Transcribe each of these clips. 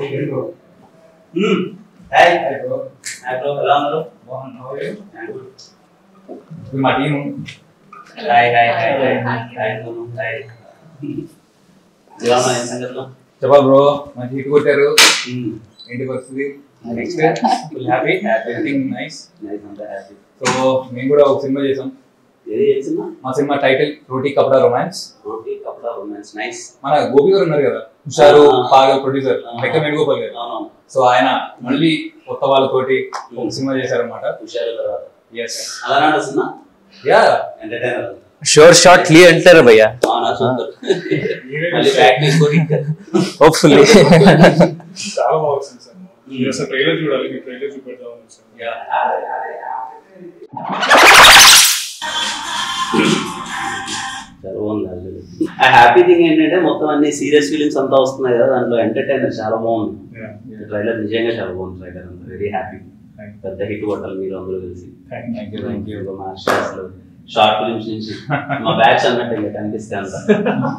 Hi bro. Hi bro, ఎలా ఉన్నారు? బాగున్నాను. మా team. Hi hi hi hi hi hi. ఎలా ఉన్నాయి సంగతులు? చెప్పాలి బ్రో, మంచి హిట్ కొట్టారు. ఏంటి పరిస్థితి? Next full happy, everything nice అంతా హ్యాపీ. సో మేము కూడా ఒక సినిమా చేసాం. మా సినిమా టైటిల్ రోటీ కపడా రొమాన్స్. రోటీ కపడా రొమాన్స్, నైస్. మన గోపి గారు ఉన్నారు కదా, హుషారు పాగల్ ప్రొడ్యూసర్, లెక్క వేణుగోపాల్ గారు. సో ఆయన మళ్ళీ కొత్త వాళ్ళతోటి ఒక సినిమా చేశారన్నమాట. హుషారు తర్వాత yes అలానా cinema yeah entertainer sure shot लिए एंटर भैया అవునా సూపర్ మళ్ళీ ప్రాక్టీస్ కోడి होपफुली చాలా బాగుంది సార్. మీరు అసలు ట్రైలర్ చూడాలి, మీ ట్రైలర్ చూపెడదాం సార్. యా చాలా బాగుంది. ఆ హ్యాపీ థింగ్ ఏంటంటే మొత్తం అన్ని సీరియస్ ఫీలింగ్స్ అంతా వస్తున్నాయి కదా, దాంట్లో ఎంటర్‌టైనర్ చాలా బాగుంది. ట్రైలర్ నిజంగా చాలా బాగుంది. ట్రైలర్ అంతా వెరీ హ్యాపీ. పెద్ద హిట్ కొట్టాలి మీరు అందరూ కలిసి. షార్ట్ ఫిలిమ్స్ నుంచి మా బ్యాచ్ అన్నట్టు ఇంకా కనిపిస్తే అంత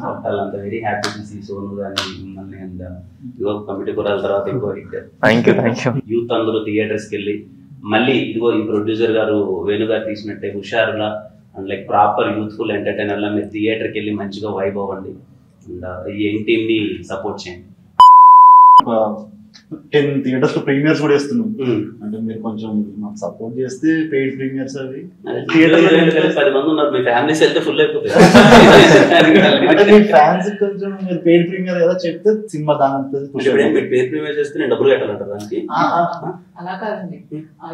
కొట్టాలంతా. Very happy to see Sonu కానీ మిమ్మల్ని అంత ఇదిగో కమిటీ కురాల తర్వాత ఇంకో హిట్. Thank you. యూత్ అందరూ థియేటర్స్కి వెళ్ళి మళ్ళీ ఇదిగో ఈ ప్రొడ్యూసర్ గారు వేణు గారు తీసినట్టే హుషారులా అండ్ లైక్ ప్రాపర్ యూత్ఫుల్ ఎంటర్టైనర్లా మీరు థియేటర్కి వెళ్ళి మంచిగా వైబ్ అవ్వండి. అండ్ ఈ యంగ్ టీమ్ ని సపోర్ట్ చేయండి. 10 థియేటర్స్ లో ప్రీమియర్స్ కూడా ఇస్తున్నాం. అంటే మీరు కొంచెం మాకు సపోర్ట్ చేస్తే పెయిడ్ ప్రీమియర్స్ అవి 10 మంది ఉన్నారు, మీ ఫ్యామిలీస్ వెళ్తే ఫుల్ అయిపోతుంది. అంటే మీ ఫ్యాన్స్ కొంచెం మీరు పెయిడ్ ప్రీమియర్ కదా చెప్తే సినిమా దాని పెయిడ్ ప్రీమియర్ చేస్తే నేను డబ్బులు కట్టాలంటారు దానికి. అలా కాదండి,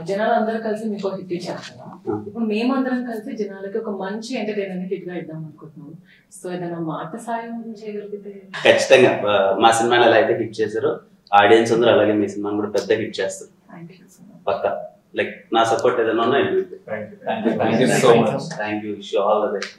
జనాలు అందరూ కలిసి మీకు హిట్ ఇచ్చారు. ఇప్పుడు మేమందరం కలిసి జనాలకి ఒక మంచి ఎంటర్టైన్మెంట్ హిట్ గా ఇద్దాం అనుకుంటున్నాం. సో ఏదైనా మాట సాయం చేయగలిగితే ఖచ్చితంగా మా సినిమాని ఎలా అయితే హిట్ చేశారో ఆడియన్స్ అందరూ అలాగే మీ సినిమాని కూడా పెద్ద హిట్ చేస్తారు పక్కా. లైక్ నా సపోర్ట్ ఏదైనా ఉన్నా. Thank you so much. Thank you. Wish you all the best.